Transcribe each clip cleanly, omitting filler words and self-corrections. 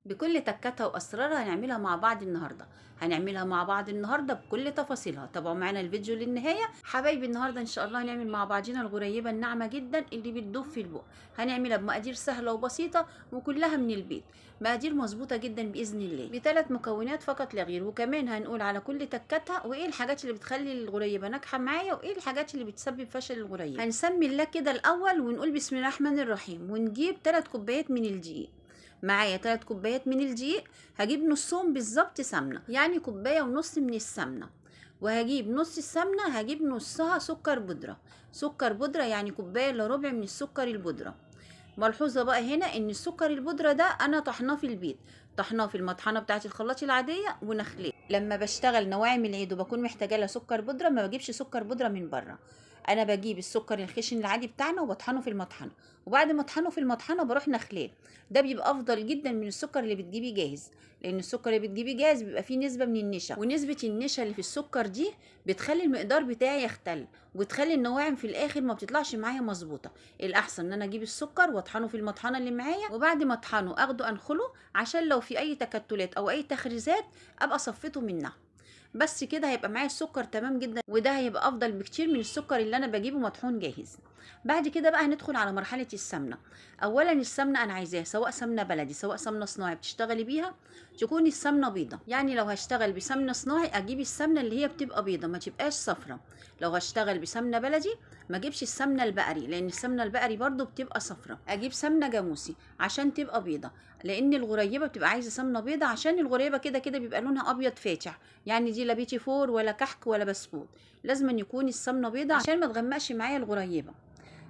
بكل تكاتها واسرارها هنعملها مع بعض النهارده بكل تفاصيلها. تابعوا معانا الفيديو للنهايه حبايبي. النهارده ان شاء الله هنعمل مع بعضنا الغريبه الناعمه جدا اللي بتدوب في البق. هنعملها بمقادير سهله وبسيطه وكلها من البيت، مقادير مظبوطه جدا باذن الله، بثلاث مكونات فقط لا غير. وكمان هنقول على كل تكاتها وايه الحاجات اللي بتخلي الغريبه ناجحه معايا وايه الحاجات اللي بتسبب فشل الغريبه. هنسمي الله كده الاول ونقول بسم الله الرحمن الرحيم، ونجيب 3 كوبايات من الدقيق. معايا 3 كوبايات من الدقيق، هجيب نصهم بالظبط سمنه، يعني كوبايه ونص من السمنه. وهجيب نص السمنه، هجيب نصها سكر بودره. سكر بودره يعني كوبايه الا ربع من السكر البودره. ملحوظه بقى هنا ان السكر البودره ده انا طحناه في البيت، طحناه في المطحنه بتاعه الخلاط العاديه ونخليه. لما بشتغل نواعم العيد وبكون محتاجه لها سكر بودره ما بجيبش سكر بودره من بره، انا بجيب السكر الخشن العادي بتاعنا وبطحنه في المطحنه، وبعد ما اطحنه في المطحنه بروح نخليه. ده بيبقى افضل جدا من السكر اللي بتجيبيه جاهز، لان السكر اللي بتجيبيه جاهز بيبقى فيه نسبه من النشا، ونسبه النشا اللي في السكر دي بتخلي المقدار بتاعي يختل وتخلي النواعم في الاخر ما بتطلعش معايا مظبوطه. الاحسن ان انا اجيب السكر واطحنه في المطحنه اللي معايا، وبعد ما اطحنه اخده انخله عشان لو في اي تكتلات او اي تخريزات ابقى صفيته منها. بس كده هيبقى معايا السكر تمام جدا، وده هيبقى افضل بكتير من السكر اللي انا بجيبه مطحون جاهز. بعد كده بقى هندخل على مرحله السمنه. اولا السمنه انا عايزاها سواء سمنه بلدي سواء سمنه صناعي بتشتغلي بيها، تكون السمنه بيضه. يعني لو هشتغل بسمنه صناعي اجيب السمنه اللي هي بتبقى بيضه ما تبقاش صفرة. لو هشتغل بسمنه بلدي ما اجيبش السمنه البقري، لان السمنه البقري برضو بتبقى صفرة. اجيب سمنه جاموسي عشان تبقى بيضه، لان الغريبه بتبقى عايزه سمنه بيضه عشان الغريبه كده كده بيبقى لونها ابيض فاتح. يعني دي لا بيتي فور ولا كحك ولا بسكوت، لازم أن يكون السمنه بيضه عشان ما تغمقش معايا الغريبه.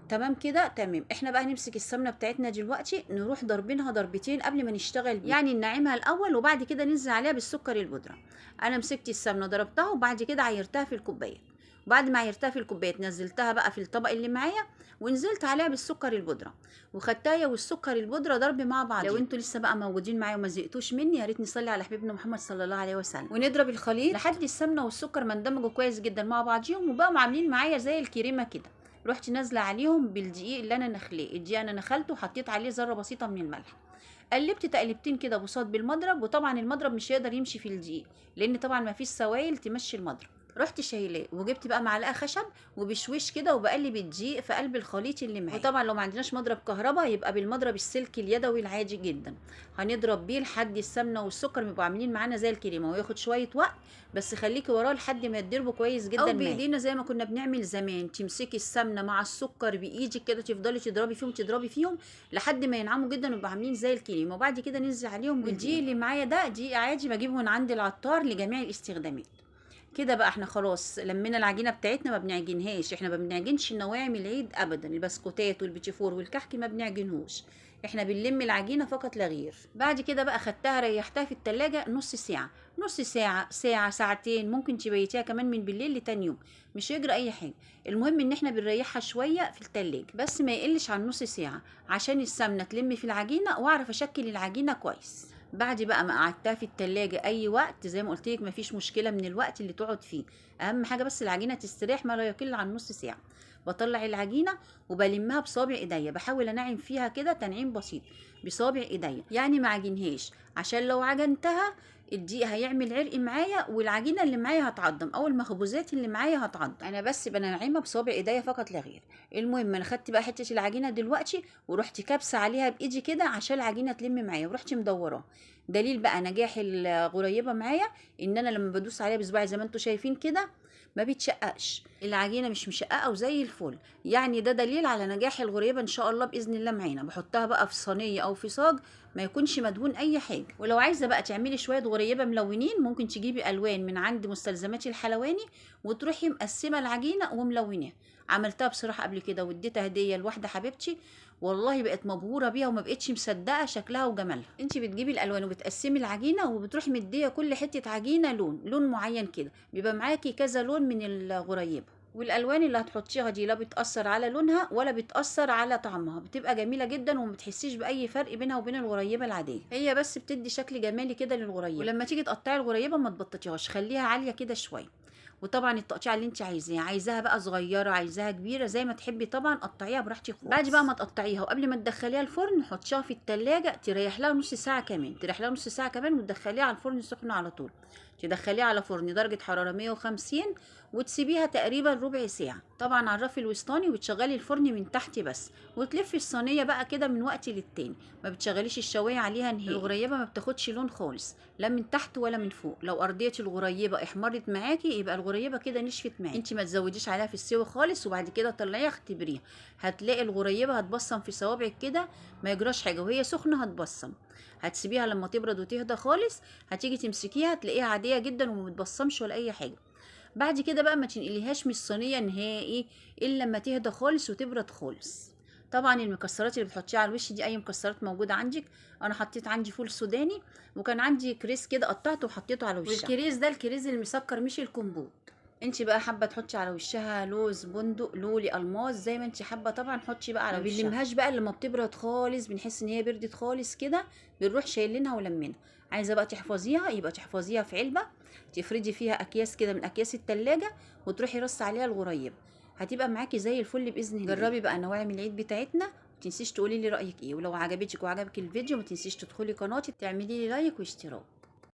تمام كده تمام. احنا بقى نمسك السمنه بتاعتنا دلوقتي نروح ضربينها ضربتين قبل ما نشتغل بيها، يعني ننعمها الاول وبعد كده ننزل عليها بالسكر البودره. انا مسكت السمنه ضربتها وبعد كده عيرتها في الكوبايه، وبعد ما عيرتها في الكوبايه نزلتها بقى في الطبق اللي معايا ونزلت عليها بالسكر البودره، وخدتها هي والسكر البودره ضرب مع بعض. لو انتوا لسه بقى موجودين معايا وما زهقتوش مني يا ريت نصلي على حبيبنا محمد صلى الله عليه وسلم، ونضرب الخليط لحد السمنه والسكر ما اندمجوا كويس جدا مع بعضيهم وبقوا عاملين معايا زي الكريمه كده. رحت نازله عليهم بالدقيق اللي انا نخليه. الدقيق انا نخلته وحطيت عليه ذره بسيطه من الملح، قلبت تقلبتين كده بصوت بالمضرب. وطبعا المضرب مش هيقدر يمشي في الدقيق لان طبعا ما فيش سوائل تمشي المضرب. رحت شايلاه وجبت بقى معلقه خشب وبشويش كده وبقلب الدقيق في قلب الخليط اللي معايا. وطبعا لو ما عندناش مضرب كهرباء يبقى بالمضرب السلك اليدوي العادي جدا، هنضرب بيه لحد السمنه والسكر يبقوا عاملين معانا زي الكريمه. وياخد شويه وقت بس خليكي وراه لحد ما يتضربوا كويس جدا، او بايدينا زي ما كنا بنعمل زمان. تمسكي السمنه مع السكر بايدك كده تفضلي تضربي فيهم لحد ما ينعموا جدا ويبقوا عاملين زي الكريمه، وبعد كده ننزل عليهم بالدقيق اللي معايا. ده دقيق عادي بجيبه من عند العطار لجميع الاستخدامات. كده بقى احنا خلاص لمينا العجينه بتاعتنا، ما بنعجنهاش، احنا ما بنعجنش النواعم العيد ابدا، البسكوتات والبيتيفور والكحك ما بنعجنهوش، احنا بنلم العجينه فقط لا غير. بعد كده بقى خدتها ريحتها في التلاجة نص ساعه، نص ساعه ساعه ساعتين، ممكن تبيتيها كمان من بالليل لتاني يوم، مش هيجرى اي حاجه. المهم ان احنا بنريحها شويه في التلاجة بس ما يقلش عن نص ساعه عشان السمنه تلم في العجينه واعرف اشكل العجينه كويس. بعد بقى ما قعدتها في التلاجة اي وقت زي ما قلت لك مفيش مشكله من الوقت اللي تقعد فيه، اهم حاجه بس العجينه تستريح ما لا يقل عن نص ساعه. بطلع العجينه وبلمها بصابع ايديا، بحاول انعم فيها كده تنعيم بسيط بصابع ايديا، يعني ما عجنهاش عشان لو عجنتها الدقيق هيعمل عرق معايا والعجينه اللي معايا هتعضم او المخبوزات اللي معايا هتعضم. انا بس بنعمها بصابع ايديا فقط لا غير. المهم انا خدت بقى حته العجينه دلوقتي ورحت كابسه عليها بايدي كده عشان العجينه تلم معايا، ورحت مدوراها. دليل بقى نجاح الغريبه معايا ان انا لما بدوس عليها بصباعي زي ما انتم شايفين كده ما بيتشققش، العجينه مش مشققه وزي الفل. يعني ده دليل على نجاح الغريبه ان شاء الله باذن الله معانا. بحطها بقى في صينيه او في صاج ما يكونش مدهون اي حاجه. ولو عايزه بقى تعملي شويه غريبه ملونين ممكن تجيبي الوان من عند مستلزمات الحلواني وتروحي مقسمه العجينه وملوناها. عملتها بصراحه قبل كده واديتها هديه لواحده حبيبتي، والله بقت مبهوره بيها وما بقتش مصدقه شكلها وجمالها. انت بتجيبي الالوان وبتقسمي العجينه وبتروحي مديه كل حته عجينه لون معين كده، بيبقى معاكي كذا لون من الغريبه. والالوان اللي هتحطيها دي لا بتاثر على لونها ولا بتاثر على طعمها، بتبقى جميله جدا وما بتحسيش باي فرق بينها وبين الغريبه العاديه، هي بس بتدي شكل جمالي كده للغريبه. ولما تيجي تقطعي الغريبه ما تبططيهاش، خليها عاليه كده شويه. وطبعا التقطيعه اللي انت عايزاها بقى صغيره، عايزاها كبيره، زي ما تحبي طبعا قطعيها براحتك خالص. بعد بقى ما تقطعيها وقبل ما تدخليها الفرن حطيها في التلاجة تريح لها نص ساعه كمان، وتدخليها على الفرن سخن على طول. تدخليها على فرن درجه حراره 150 وتسيبيها تقريبا ربع ساعه، طبعا على الرف الوسطاني، وتشغلي الفرن من تحت بس، وتلفي الصينيه بقى كده من وقت للتاني. ما بتشغليش الشوايه عليها نهائي. الغريبه ما بتاخدش لون خالص، لا من تحت ولا من فوق. لو ارضيه الغريبه احمرت معاكي يبقى الغريبه كده نشفت معاكي. انت ما تزوديش عليها في السوا خالص، وبعد كده طلعيها اختبريها، هتلاقي الغريبه هتبصم في صوابعك كده، ما يجراش حاجه، وهي سخنه هتبصم. هتسيبيها لما تبرد وتهدى خالص، هتيجي تمسكيها تلاقيها عاديه جدا وما بتبصمش ولا اي حاجه. بعد كده بقى ما تنقليهاش من الصينيه نهائي الا لما تهدى خالص وتبرد خالص. طبعا المكسرات اللي بتحطيها على الوش دي اي مكسرات موجوده عندك. انا حطيت عندي فول سوداني، وكان عندي كريز كده قطعته وحطيته على وشها. والكريز ده الكريز المسكر مش الكمبوت. انت بقى حابه تحطي على وشها لوز، بندق، لولي، الماس، زي ما انت حابه طبعا حطي بقى على وشها. ما بنلمهاش بقى لما بتبرد خالص، بنحس ان هي بردت خالص كده، بنروح شايلينها ولمينها. عايزه بقى تحفظيها يبقى تحفظيها في علبه، تفردي فيها اكياس كده من اكياس التلاجة، وتروحي رص عليها الغريب، هتبقى معاكي زي الفل باذن الله. جربي بقى نواعم العيد بتاعتنا، متنسيش تقولي لي رايك ايه، ولو عجبتك وعجبك الفيديو متنسيش تدخلي قناتي تعملي لي لايك واشتراك.